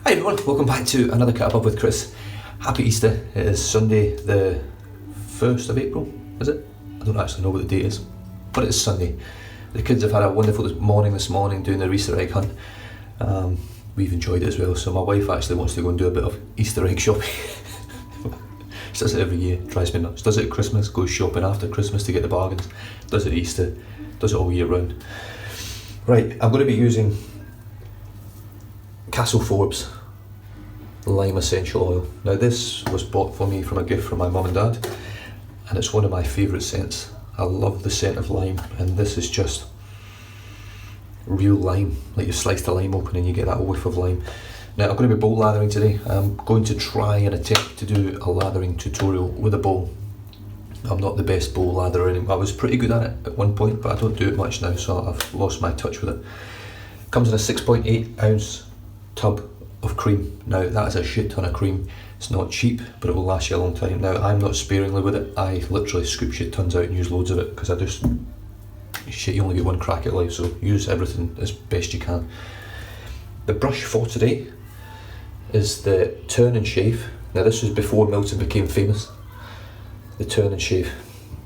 Hi everyone, welcome back to another Cut Above with Chris. Happy Easter. It is Sunday the 1st of April, is it? I don't actually know what the date is, but it's Sunday. The kids have had a wonderful morning this morning doing their Easter egg hunt. We've enjoyed it as well, so my wife actually wants to go and do a bit of Easter egg shopping. She does it every year, drives me nuts. Does it at Christmas, goes shopping after Christmas to get the bargains. Does it at Easter, does it all year round. Right, I'm going to be using Castle Forbes lime essential oil. Now this was bought for me from a gift from my mum and dad, and it's one of my favourite scents. I love the scent of lime, and this is just real lime, like you sliced a lime open and you get that whiff of lime. Now I'm going to be bowl lathering today. I'm going to try and attempt to do a lathering tutorial with a bowl. I'm not the best bowl latherer anymore. I was pretty good at it at one point, but I don't do it much now, so I've lost my touch with it. Comes in a 6.8 ounce tub of cream. Now that is a shit ton of cream. It's not cheap, but it will last you a long time. Now I'm not sparingly with it. I literally scoop shit tons out and use loads of it, because you only get one crack at life, so use everything as best you can. The brush for today is the Turn and Shave. Now this was before Milton became famous. The Turn and Shave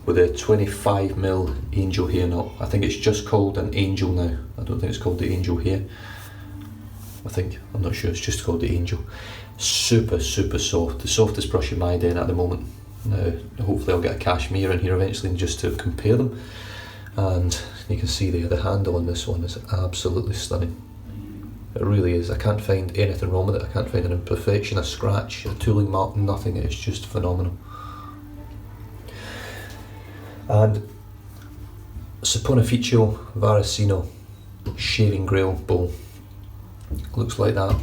with a 25mm angel hair knot. I think it's just called an angel now. I don't think it's called the angel hair. I'm not sure, it's just called the angel. Super soft, the softest brush in my den at the moment. Now hopefully I'll get a cashmere in here eventually just to compare them. And you can see there, the handle on this one is absolutely stunning. It really is. I can't find anything wrong with it. I can't find an imperfection, a scratch, a tooling mark, nothing. It's just phenomenal. And Saponificio Varicino shaving grail bowl. Looks like that.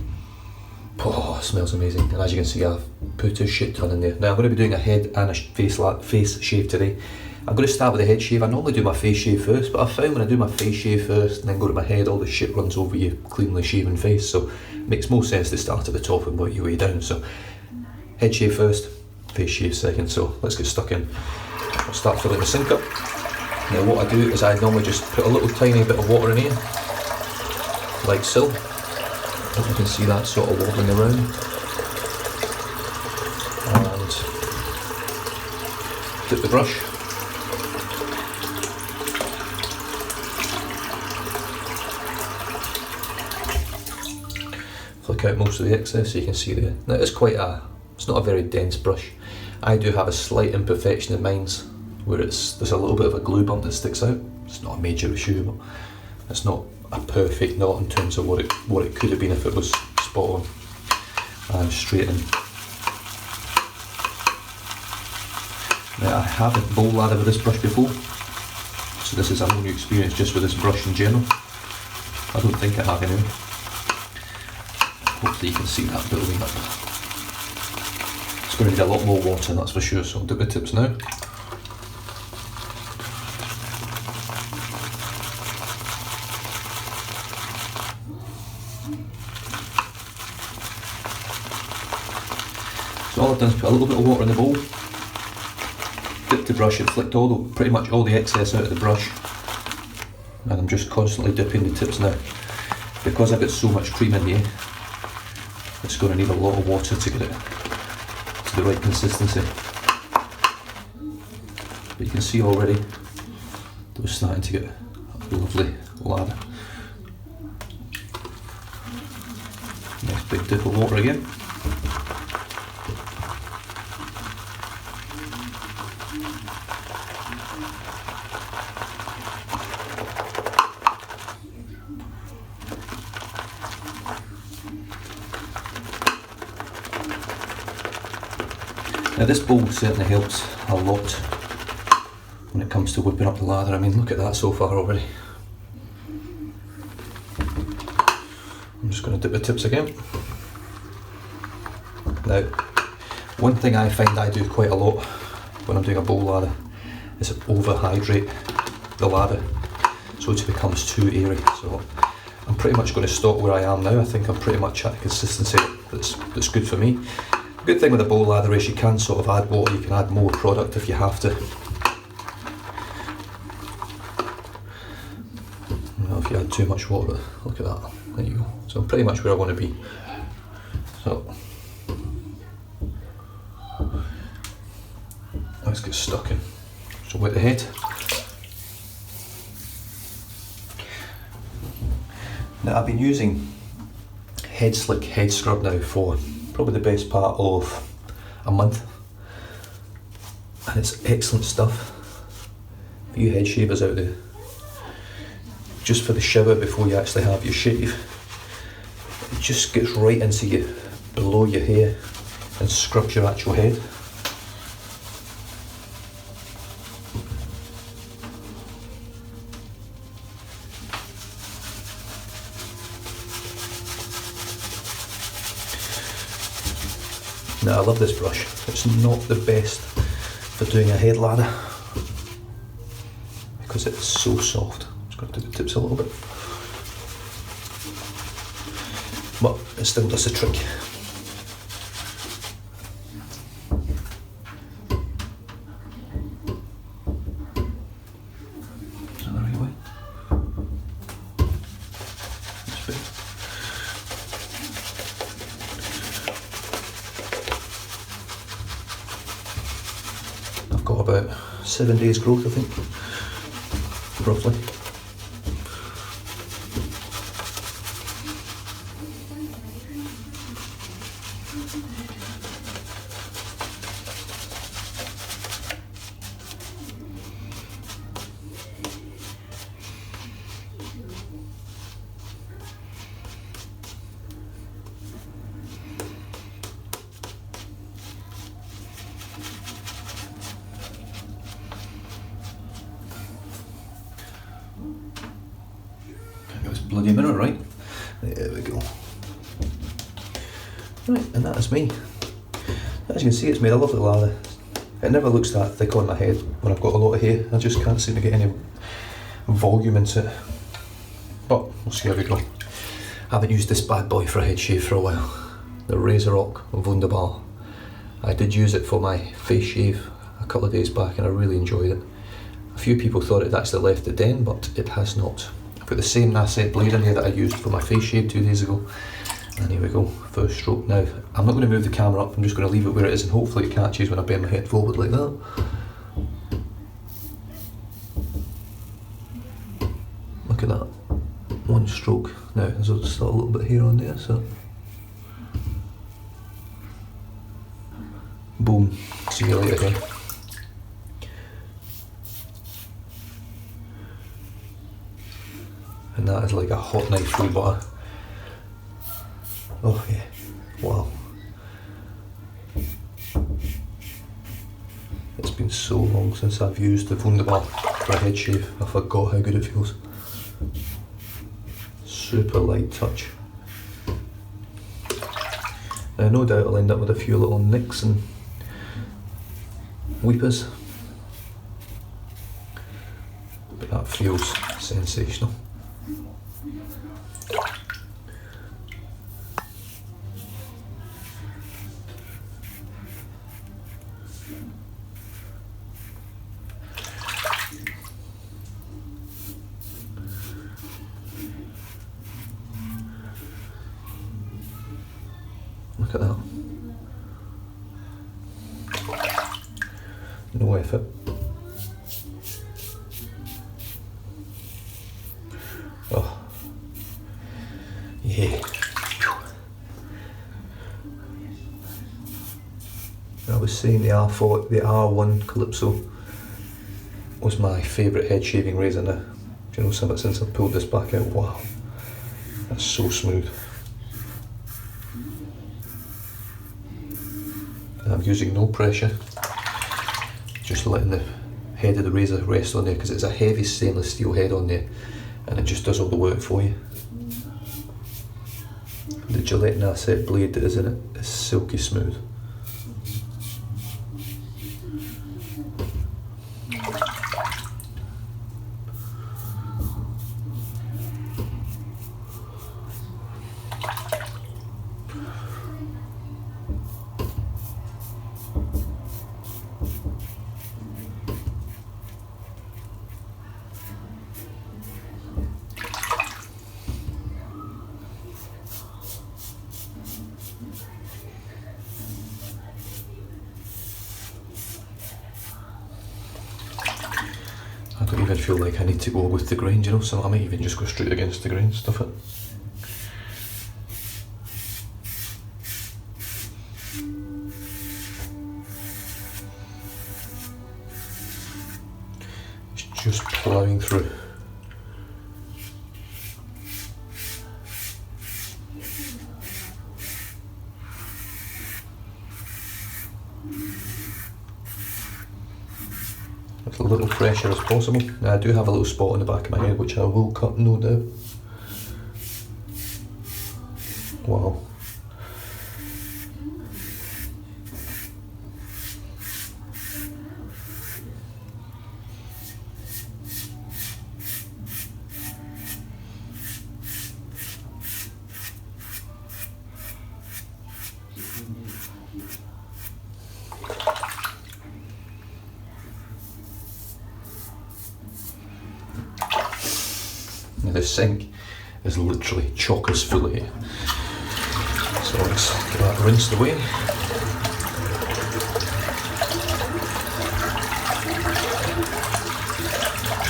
Oh, smells amazing. And as you can see, I've put a shit ton in there. Now I'm going to be doing a head and a face shave today. I'm going to start with the head shave. I normally do my face shave first, but I found when I do my face shave first and then go to my head, all the shit runs over your cleanly shaven face. So it makes more sense to start at the top and work your way down. So head shave first, face shave second. So let's get stuck in. I'll start filling the sink up. Now what I do is I normally just put a little tiny bit of water in here, like so. You can see that sort of wobbling around. And dip the brush. Flick out most of the excess so you can see there. Now it's not a very dense brush. I do have a slight imperfection in mine's where there's a little bit of a glue bump that sticks out. It's not a major issue, but it's not a perfect knot in terms of what it could have been if it was spot on and straight in. Now I haven't bowl lathered with this brush before, so this is a whole new experience just with this brush in general. I don't think I have anyway. Hopefully you can see that building up. It's going to need a lot more water, that's for sure, so I'll dip the tips now. So all I've done is put a little bit of water in the bowl, dipped the brush and flicked pretty much all the excess out of the brush, and I'm just constantly dipping the tips now. Because I've got so much cream in here, it's going to need a lot of water to get it to the right consistency. But you can see already that we're starting to get a lovely lather. Nice big dip of water again. Now this bowl certainly helps a lot when it comes to whipping up the lather. I mean, look at that so far already. I'm just going to dip the tips again. Now, one thing I find I do quite a lot when I'm doing a bowl lather is overhydrate the lather so it becomes too airy. So I'm pretty much going to stop where I am now. I think I'm pretty much at a consistency that's good for me. The good thing with a bowl lather is you can sort of add water, you can add more product if you have to. Well, if you add too much water, look at that, there you go. So I'm pretty much where I want to be. So let's get stuck in. So with the head, now I've been using Head Slick head scrub now for probably the best part of a month, and it's excellent stuff for you head shavers out there. Just for the shower before you actually have your shave, it just gets right into you, below your hair, and scrubs your actual head. Now I love this brush. It's not the best for doing a head lather because it's so soft. I'm just going to do the tips a little bit, but it still does the trick. Got about 7 days growth, I think, roughly. Bloody mirror, right? There we go. Right, and that is me. As you can see, it's made a lovely lather. It never looks that thick on my head when I've got a lot of hair. I just can't seem to get any volume into it. But we'll see how we go. I haven't used this bad boy for a head shave for a while. The Razorrock Wunderbar. I did use it for my face shave a couple of days back and I really enjoyed it. A few people thought it actually left the den, but it has not. I've got the same Nasset blade in here that I used for my face shave 2 days ago. And here we go, first stroke. Now, I'm not going to move the camera up, I'm just going to leave it where it is and hopefully it catches when I bend my head forward like that. Look at that, one stroke. Now, there's still a little bit here on there, so. Boom, see you later again. And that is like a hot knife through butter. Oh yeah, wow. It's been so long since I've used the Wunderbar for a head shave, I forgot how good it feels. Super light touch. Now no doubt I'll end up with a few little nicks and weepers, but that feels sensational. Look at that. No effort. Oh. Yeah. I was saying the R1 Calypso was my favourite head shaving razor now. Do you know something, since I've pulled this back out, wow. That's so smooth. I'm using no pressure, just letting the head of the razor rest on there because it's a heavy stainless steel head on there and it just does all the work for you. The Gillette Nasset blade that is in it is silky smooth. don't even feel like I need to go with the grain, you know, so I might even just go straight against the grain, stuff it. It's just ploughing through. With a little pressure as possible. Now, I do have a little spot on the back of my head which I will cut, no doubt. Wow. Now this sink is literally chockers full of it. So let's get that rinsed away.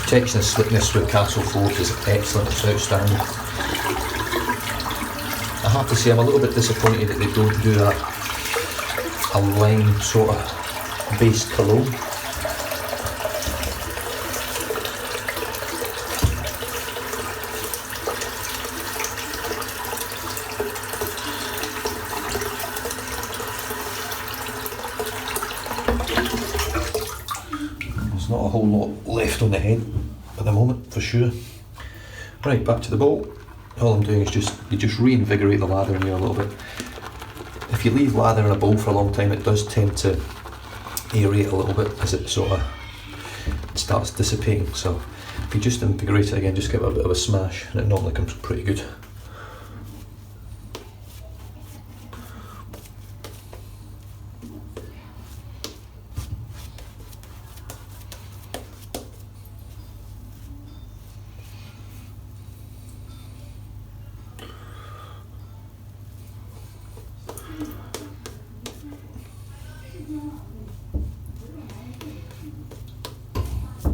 Protection and slickness with Castle Forbes is excellent, it's outstanding. I have to say I'm a little bit disappointed that they don't do a lime sort of base cologne. There's not a whole lot left on the head at the moment, for sure. Right, back to the bowl. All I'm doing is you just reinvigorate the lather in here a little bit. If you leave lather in a bowl for a long time, it does tend to aerate a little bit as it starts dissipating. So if you just invigorate it again, just give it a bit of a smash, and it normally comes pretty good.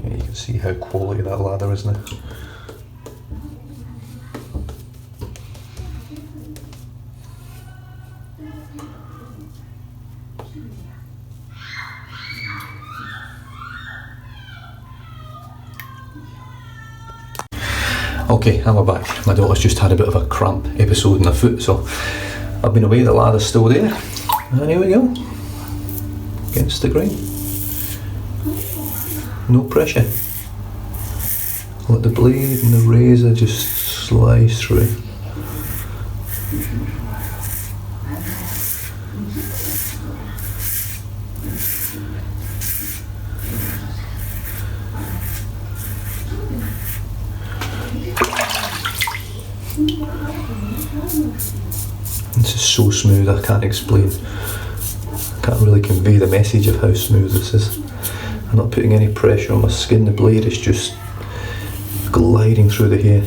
You can see how quality that lather is now. Okay, I'm back. My daughter's just had a bit of a cramp episode in her foot, so I've been away, the lather's still there. And here we go. Against the grain. No pressure. Let the blade and the razor just slice through. This is so smooth, I can't explain. I can't really convey the message of how smooth this is. I'm not putting any pressure on my skin, the blade is just gliding through the hair.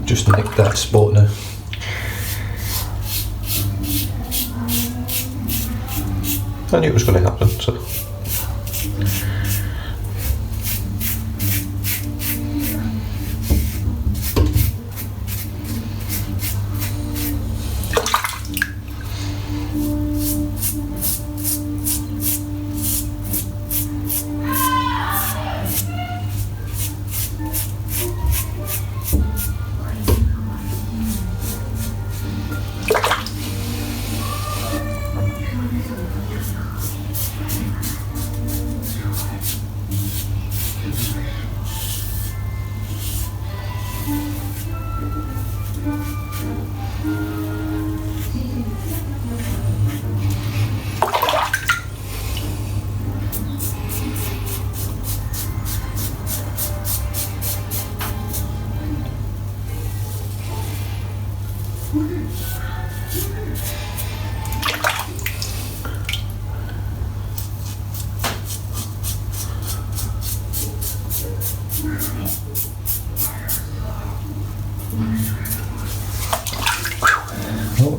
Just nick that spot now. I knew it was going to happen, so.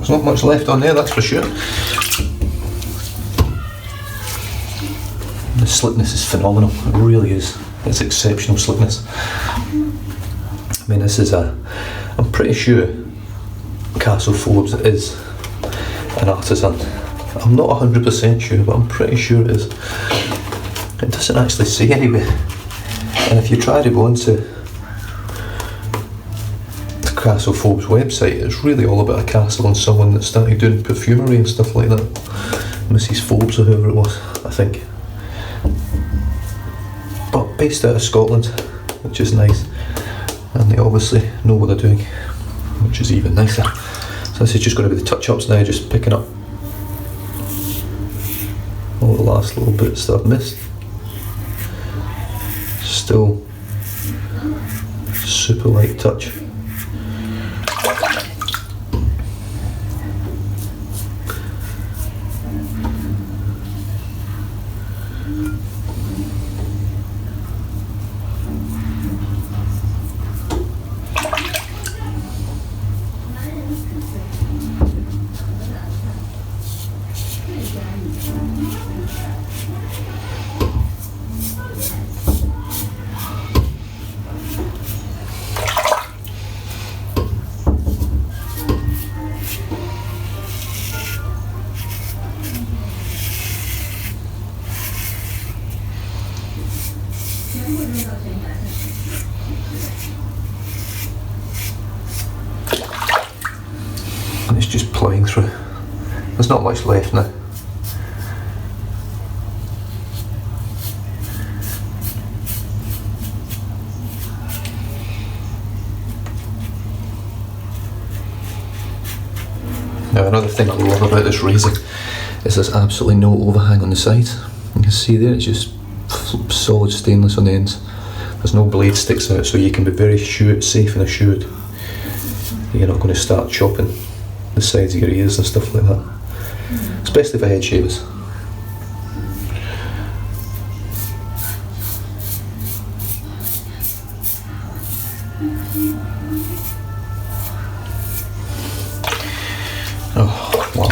There's not much left on there, that's for sure. The slickness is phenomenal, it really is. It's exceptional slickness. I mean, this is I'm pretty sure Castle Forbes is an artisan. I'm not 100% sure, but I'm pretty sure it is. It doesn't actually say anywhere. And if you try to go into the Castle Forbes website, it's really all about a castle and someone that started doing perfumery and stuff like that. Mrs. Forbes or whoever it was, I think. But based out of Scotland, which is nice. And they obviously know what they're doing, which is even nicer. So this is just going to be the touch-ups now, just picking up all the last little bits that I've missed. Still super light touch. And it's just ploughing through. There's not much left now. Now another thing I love about this razor is there's absolutely no overhang on the sides. You can see there, it's just solid stainless on the ends. There's no blade sticks out, so you can be very safe and assured you're not going to start chopping the sides of your ears and stuff like that, especially for head shavers. Oh, wow.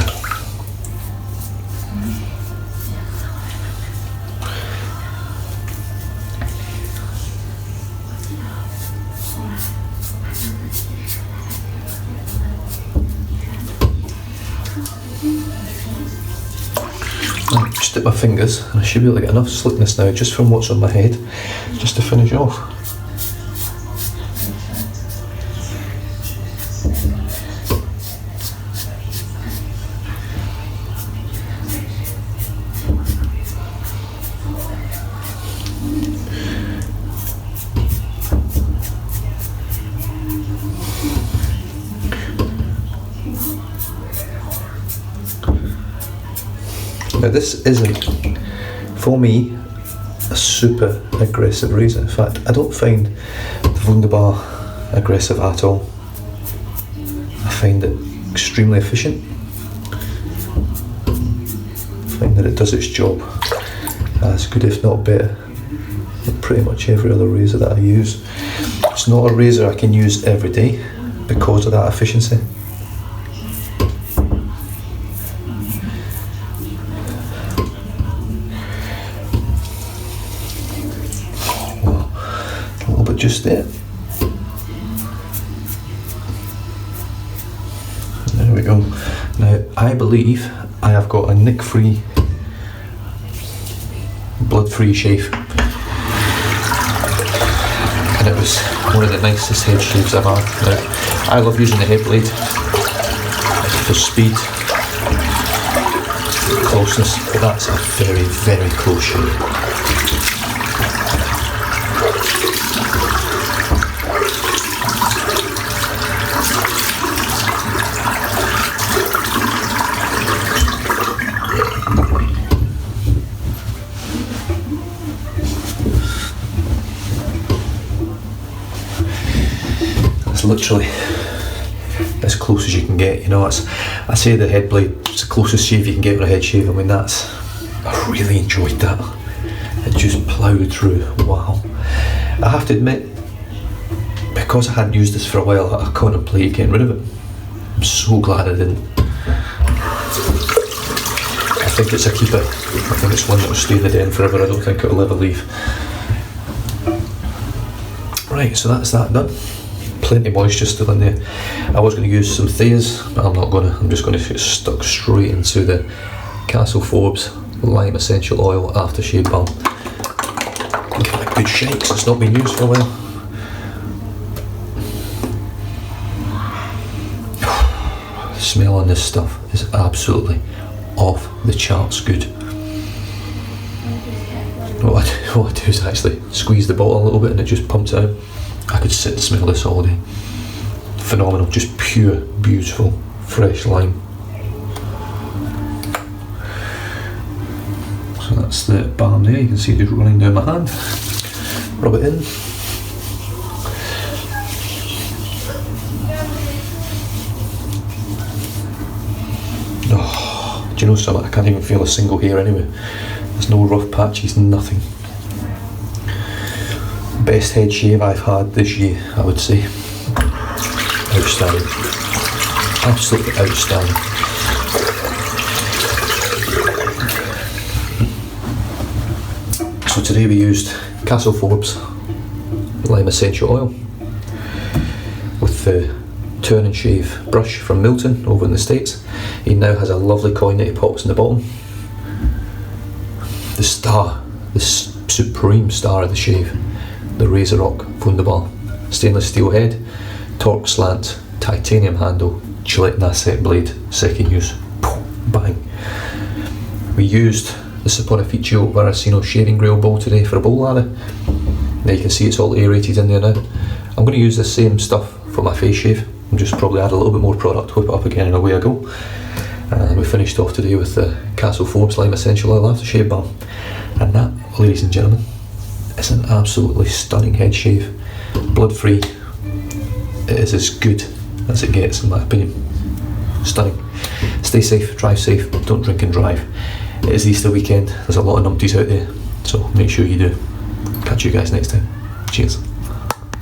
Just dip my fingers and I should be able to get enough slickness now just from what's on my head just to finish off. Now this isn't, for me, a super aggressive razor. In fact, I don't find the Wunderbar aggressive at all. I find it extremely efficient. I find that it does its job as good, if not better, than pretty much every other razor that I use. It's not a razor I can use every day because of that efficiency. Just there. There we go. Now I believe I have got a nick-free, blood-free shave, and it was one of the nicest head shaves I've had. Now, I love using the head blade for speed, closeness, but that's a very, very close shave. Literally as close as you can get, you know. I say the head blade is the closest shave you can get with a head shave. I mean, I really enjoyed that. It just ploughed through. Wow. I have to admit, because I hadn't used this for a while, I contemplated getting rid of it. I'm so glad I didn't. think it's a keeper. I think it's one that will stay in the den forever. I don't think it'll ever leave. Right, so that's that done. Plenty of moisture still in there. I was going to use some Thayers, but I'm not going to. I'm just going to get stuck straight into the Castle Forbes Lime Essential Oil Aftershave Balm. Give it a good shake, 'cause it's not been used for a while. The smell on this stuff is absolutely off the charts good. What I do is actually squeeze the bottle a little bit and it just pumps out. I could sit and smell this all day. Phenomenal, just pure, beautiful, fresh lime. So that's the balm there, you can see it just running down my hand. Rub it in. Oh, do you know something? I can't even feel a single hair anywhere. There's no rough patches, nothing. Best head shave I've had this year, I would say. Outstanding. Absolutely outstanding. So today we used Castle Forbes Lime Essential Oil with the turn and shave brush from Milton over in the States. He now has a lovely coin that he pops in the bottom. The star, the supreme star of the shave, the Razor Rock Wunderbar. Stainless steel head, torque slant, titanium handle, Gillette Nasset blade, second use. Bang. We used the Saponificio Varacino shaving grail bowl today for a bowl lather. Now you can see it's all aerated in there now. I'm going to use the same stuff for my face shave and just probably add a little bit more product, whip it up again and away I go. And we finished off today with the Castle Forbes Lime Essential Oil Aftershave Balm. And that, ladies and gentlemen, is an absolutely stunning head shave. Blood free. It is as good as it gets in my opinion. Stunning. Stay safe, drive safe, don't drink and drive. It is Easter weekend, there's a lot of numpties out there, so make sure you do. Catch you guys next time. Cheers.